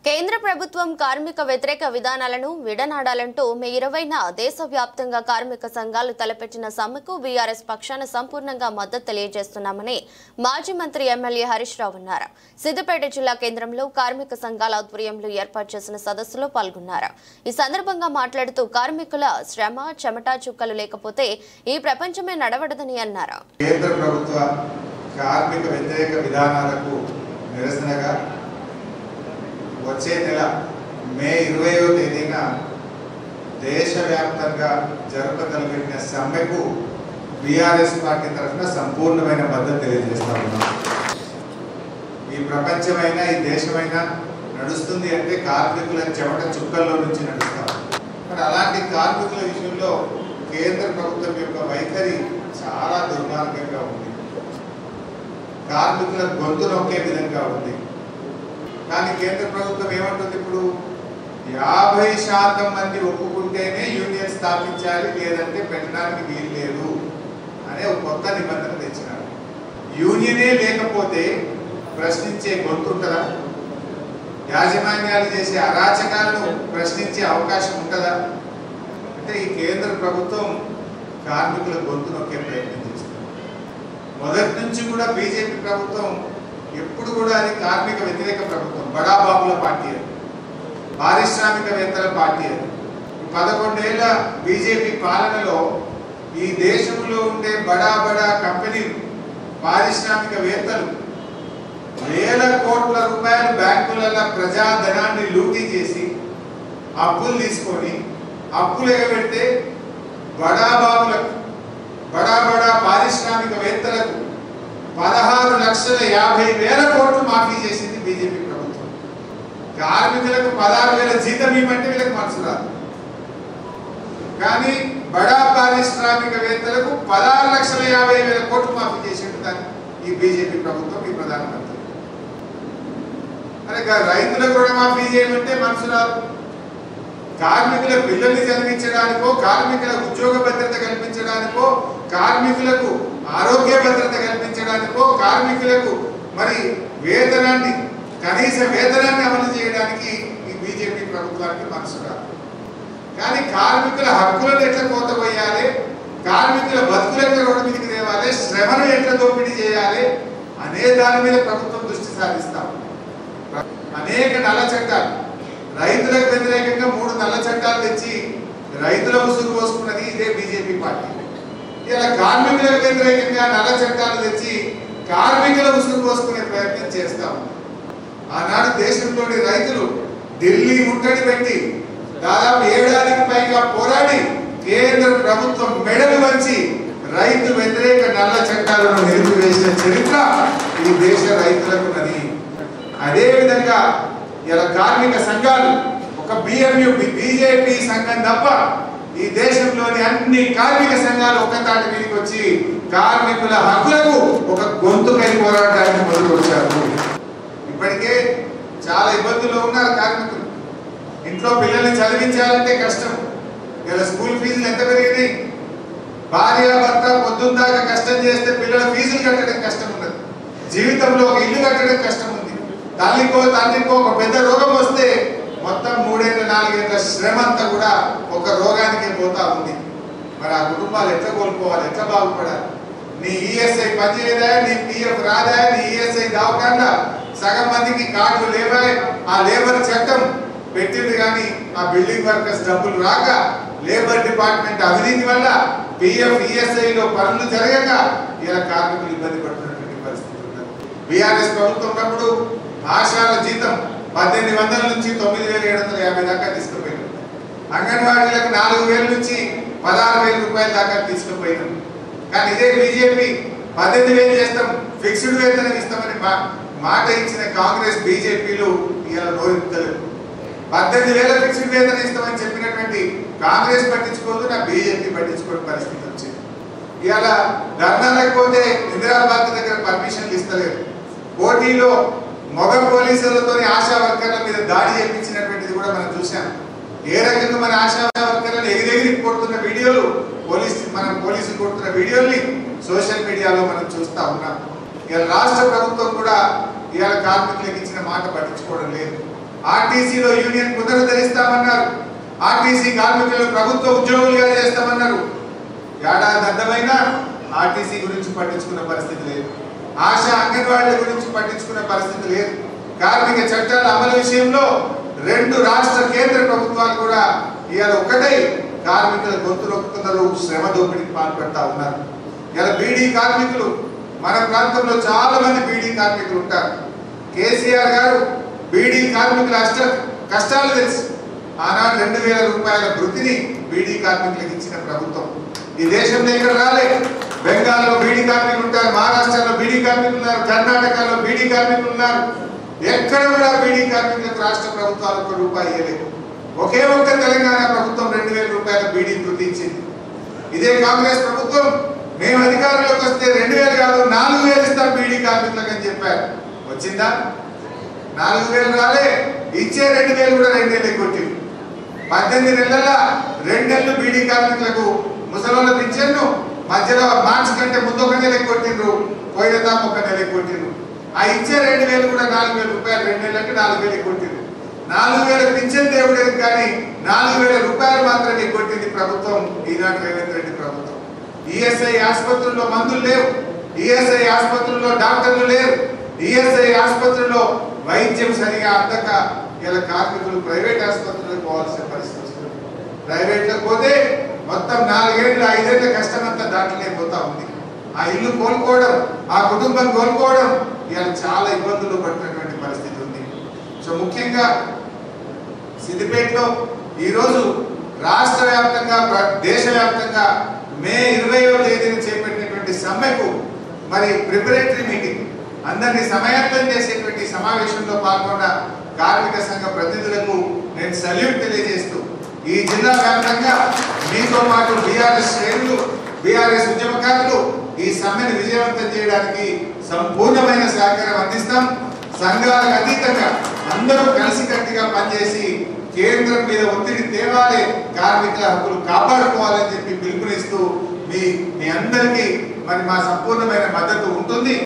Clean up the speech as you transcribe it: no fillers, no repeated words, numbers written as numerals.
కేంద్ర ప్రభుత్వం కార్మిక వ్యతిరేక విధానాలను విడనాడాలంటూ మే 20న దేశవ్యాప్తంగా కార్మిక సంఘాలు తలపెట్టిన సమ్మెకు బీఆర్ఎస్ పక్షాన సంపూర్ణంగా మద్దతు తెలియజేస్తున్నామని మాజీ మంత్రి ఎమ్మెల్యే హరీష్ రావు అన్నారు. సిద్దిపేట జిల్లా కేంద్రంలో కార్మిక సంఘాల ఆధ్వర్యంలో ఏర్పాటు చేసిన సదస్సులో పాల్గొన్నారు. ఈ సందర్భంగా మాట్లాడుతూ కార్మికుల శ్రమ చెమట చుక్కలు లేకపోతే ఈ ప్రపంచమే నడవడదని అన్నారు. కేంద్ర ప్రభుత్వ కార్మిక వ్యతిరేక విధానాలకు నిరసనగా వచ్చే నెల మే 20వ తేదీన దేశవ్యాప్తంగా జరపదలపెట్టిన సమ్మెకు బీఆర్ఎస్ పార్టీ తరఫున సంపూర్ణమైన మద్దతు తెలియజేస్తా ఉన్నాం. ఈ ప్రపంచమైనా ఈ దేశమైనా నడుస్తుంది అంటే కార్మికుల చెమట చుక్కల్లో నుంచి నడుస్తాం. మరి అలాంటి కార్మికుల విషయంలో కేంద్ర ప్రభుత్వం యొక్క వైఖరి చాలా దుర్మార్గంగా ఉంది. కార్మికుల గొంతు నొక్కే విధంగా ఉంది. కానీ కేంద్ర ప్రభుత్వం ఏమంటుంది, ఇప్పుడు 50% మంది ఒప్పుకుంటేనే యూనియన్ స్థాపించాలి, లేదంటే పెట్టడానికి వీలు లేదు అనే ఒక కొత్త నిబంధన తెచ్చినారు. యూనియనే లేకపోతే ప్రశ్నించే గొంతు ఉంటుందా? యాజమాన్యాలు చేసే అరాచకాలను ప్రశ్నించే అవకాశం ఉంటుందా? అంటే ఈ కేంద్ర ప్రభుత్వం కార్మికుల గొంతు నొక్కే ప్రయత్నం చేస్తుంది. మొదటి నుంచి కూడా బీజేపీ ప్రభుత్వం ఎప్పుడు కూడా అది కార్మిక వ్యతిరేక ప్రభుత్వం, బడాబాబుల పార్టీ అది, పారిశ్రామికవేత్తల పార్టీ అది. 11 ఏళ్ల బీజేపీ పాలనలో ఈ దేశంలో ఉండే బడా కంపెనీలు, పారిశ్రామికవేత్తలు వేల కోట్ల రూపాయలు బ్యాంకులలో ప్రజాధనాన్ని లూటీ చేసి అప్పులు తీసుకొని అప్పులు ఎగబెడితే బడాబాబులకు బడా పారిశ్రామికవేత్తలకు 16,50,000 కోట్లు మాఫీ చేసింది బీజేపీ ప్రభుత్వం. కార్మికులకు 16,000 జీతం ఇవ్వమంటే వీళ్ళకి మనసు రాదు. కానీ బడా పారిశ్రామికవేత్తలకు 16,50,000 కోట్లు మాఫీ చేసింది దాన్ని ఈ బీజేపీ ప్రభుత్వం, ఈ ప్రధానమంత్రి. అరే రైతులకు కూడా మాఫీ చేయమంటే మనసు రాదు. కార్మికుల పిల్లల్ని చదివించడానికో, కార్మికుల ఉద్యోగ భద్రత కల్పించడానికో, కార్మికులకు ఆరోగ్య భద్రత కల్పించడానికో, కార్మికులకు మరి వేతనాన్ని, కనీస వేతనాన్ని అమలు చేయడానికి ఈ బీజేపీ ప్రభుత్వానికి మనసు రాదు. కానీ కార్మికుల హక్కులను ఎట్లా కోత పోయాలి, కార్మికుల బతుకులు ఎట్లా రోడ్డు మీదకి తేవాలి, శ్రమను ఎట్లా దోపిడీ చేయాలి అనే దాని మీద ప్రభుత్వం దృష్టి సాధిస్తాం. అనేక నల్ల చట్టాలు, రైతులకు వ్యతిరేకంగా 3 నల్ల చట్టాలు తెచ్చి రైతుల ఉసురు పోసుకున్నది ఇదే బీజేపీ పార్టీ. ఇలా కార్మికులకు వ్యతిరేకంగా నల్ల చట్టాలు తెచ్చి కార్మికుల ఉసురు పోసుకునే ప్రయత్నం చేస్తాం. ఆనాడు దేశంలోని రైతులు ఢిల్లీ ముట్టడి పెట్టి దాదాపు 7 ఏళ్లకు పైగా పోరాడి కేంద్ర ప్రభుత్వం మెడలు వంచి రైతు వ్యతిరేక నల్ల చట్టాలను నిలిపివేసిన చరిత్ర ఈ దేశ రైతులకు ఉన్నది. అదేవిధంగా ఇలా కార్మిక సంఘాలు ఒక బీజేపీ సంఘం తప్ప ఈ దేశంలోని అన్ని కార్మిక సంఘాలు ఒక తాటి మీదకి వచ్చి కార్మికుల హక్కులకు ఒక గొంతుకై పోరాటానికి మొదలుకొచ్చారు. ఇప్పటికే చాలా ఇబ్బందుల్లో ఉన్నారు కార్మికులు. ఇంట్లో పిల్లల్ని చదివించాలంటే కష్టం. ఇలా స్కూల్ ఫీజులు ఎంత పెరిగినాయి. భార్య భర్త పొద్దున్న దాకా కష్టం చేస్తే పిల్లల ఫీజులు కట్టడం కష్టం ఉన్నది. జీవితంలో ఒక ఇల్లు కట్టడం కష్టం ఉంది. తండ్రికో ఒక పెద్ద రోగం వస్తే మొత్తం 3 ఏళ్ల 4 ఏళ్ల శ్రమ అంతా కూడా ఒక రోగానికి పోతా ఉంది. మరి ఆ కుటుంబాలు ఎట్లా కోల్పోవాలి, ఎట్లా బాగుపడాలి? నీ ఈఎస్ఐ పనిచేయదా, నీ పిఎఫ్ రాదా, నీ ఈఎస్ఐ దావకుండా సగం మందికి కార్డులు లేవా. ఆ లేబర్ చట్టం పెట్టింది కానీ ఆ బిల్డింగ్ వర్కర్స్ డబ్బులు రాక, లేబర్ డిపార్ట్మెంట్ అవినీతి వల్ల పిఎఫ్ ఈఎస్ఐలో పనులు జరగక ఇలా కార్మికులు ఇబ్బంది పడుతున్నటువంటి పరిస్థితి ఉన్నది. బీఆర్ఎస్ ప్రభుత్వం ఉన్నప్పుడు ఆశాల జీతం 1,800 నుంచి 9,750 దాకా తీసుకుపోయినాం. అంగన్వాడీలకు 4,000 నుంచి 16,000 రూపాయల దాకా తీసుకుపోయినాం. కానీ ఇదే బీజేపీ 18,000 చేస్తాం, ఫిక్స్డ్ వేతనం ఇస్తామని మాట ఇచ్చిన కాంగ్రెస్ బీజేపీలు ఇలా నోరెత్తలేదు. 18,000 ఫిక్స్డ్ వేతనం ఇస్తామని చెప్పినటువంటి కాంగ్రెస్ పట్టించుకోదు, నా బీజేపీ పట్టించుకోని పరిస్థితి వచ్చింది. ఇవాళ ధర్నా లేకపోతే ఇందిరాబాద్ దగ్గర పర్మిషన్లు ఇస్తలేదు. పోటీలో మగ పోలీసులతో ఆశా వర్కర్ల మీద దాడి చేయించినటువంటిది కూడా మనం చూసాం. ఏ రకంగా మన ఆశా వర్కర్లను ఎగిరెగిరి కొడుతున్న వీడియోలు, పోలీసులు కొడుతున్న వీడియోల్ని సోషల్ మీడియాలో మనం చూస్తూ ఉన్నాం. ఇలా రాష్ట్ర ప్రభుత్వం కూడా ఇవాళ కార్మికులకు ఇచ్చిన మాట పట్టించుకోవడం లేదు. ఆర్టీసీలో యూనియన్ పునరుద్ధరిస్తామన్నారు. ఆర్టీసీ కార్మికులను ప్రభుత్వ ఉద్యోగులుగా చేస్తామన్నారు. ఏడాది అర్థమైనా ఆర్టీసీ గురించి పట్టించుకున్న పరిస్థితి లేదు. ఆశా అంగన్వాడీల గురించి పట్టించుకున్న పరిస్థితి లేదు. కార్మిక చట్టాల అమలు విషయంలో 2 రాష్ట్ర కేంద్ర ప్రభుత్వాలు కూడా ఇవాళ ఒకటై కార్మికుల గొంతు నొక్కుతున్నారు, శ్రమ దోపిడీకి పాల్పడతా ఉన్నారు. ఇలా బీడీ కార్మికులు, మన ప్రాంతంలో చాలా మంది బీడీ కార్మికులు ఉంటారు. కేసీఆర్ గారు బీడీ కార్మికుల కష్టాలు తెలుసు. ఆనాడు 2000 రూపాయల వృత్తిని బీడీ కార్మికులకు ఇచ్చిన ప్రభుత్వం. ఈ దేశంలో ఇక్కడ రాలే. బెంగాల్లో బీడీ కార్మికులు ఉంటారు, మహారాష్ట్రలో బీడీ కార్మికులు ఉన్నారు, కర్ణాటకలో బీడీ కార్మికులు ఉన్నారు. ఎక్కడ కూడా బీడీ కార్మికులకు రాష్ట్ర ప్రభుత్వాలు ₹1 ఇవ్వలేదు. ఒకే ఒక్క తెలంగాణ ప్రభుత్వం 2000 రూపాయల బీడీ వృత్తి ఇచ్చింది. ఇదే కాంగ్రెస్ ప్రభుత్వం మేము అధికారంలోకి వస్తే 2000 కాదు 4000 ఇస్తాం బీడీ కార్మికులకు అని చెప్పారు. వచ్చిందా? 4000 రాలే. ఇచ్చే 2000 కూడా 2 నెలలు కొట్టింది. 18 నెలల 2 నెలలు బీడీ కార్మికులకు ముసలోళ్ళ పింఛన్ను మధ్యలో మార్చి కంటే ముందు 1 నెల కొట్టిండ్రు, పోయిన తాము 1 నెల కొట్టిండ్రు. ఆ ఇచ్చే 2000 కూడా 4000 రూపాయలు 2 నెలలకి 4000 కొట్టిండ్రు. 4000 పింఛన్ దేవుడికి కానీ 4000 రూపాయలు మాత్రమే కొట్టింది ప్రభుత్వం, ఈనాడు రేవంత్ రెడ్డి ప్రభుత్వం. ఈఎస్ఐ ఆసుపత్రుల్లో మందులు లేవు, ఈఎస్ఐ ఆసుపత్రుల్లో డాక్టర్లు లేరు, ఈఎస్ఐ ఆసుపత్రుల్లో వైద్యం సరిగా అందక ఇలా కార్మికులు ప్రైవేట్ ఆసుపత్రులకు పోవాల్సిన పరిస్థితి వస్తుంది. ప్రైవేట్లకు పోతే మొత్తం 4 ఏళ్ళు 5 ఏళ్ల కష్టమంతా దాంట్లోనే పోతా ఉంది. ఆ ఇల్లు కోలుకోవడం, ఆ కుటుంబం కోలుకోవడం ఇలా చాలా ఇబ్బందులు పడుతున్నటువంటి పరిస్థితి ఉంది. సో ముఖ్యంగా సిద్దిపేటలో ఈరోజు రాష్ట్ర వ్యాప్తంగా దేశవ్యాప్తంగా మే 20వ తేదీన చేపట్టినటువంటి సమ్మెకు మరి ప్రిపరేటరీ మీటింగ్ అందరినీ సమాయత్తం చేసేటువంటి సమావేశంలో పాల్గొన్న కార్మిక సంఘ ప్రతినిధులకు నేను సల్యూట్ తెలియజేస్తూ ఈ జిల్లా వ్యాప్తంగా మీతో పాటు బీఆర్ఎస్ శ్రేణులు, బీఆర్ఎస్ ఉద్యమకారులు ఈ సమ్మెను విజయవంతం చేయడానికి సంపూర్ణమైన సహకారం అందిస్తాం. సంఘాలకు అతీతంగా అందరూ కలిసికట్టుగా పనిచేసి కేంద్రం మీద ఒత్తిడి తేవాలి, కార్మికుల హక్కులు కాపాడుకోవాలని చెప్పి పిలుపునిస్తూ మీ అందరికీ మరి మా సంపూర్ణమైన మద్దతు ఉంటుంది.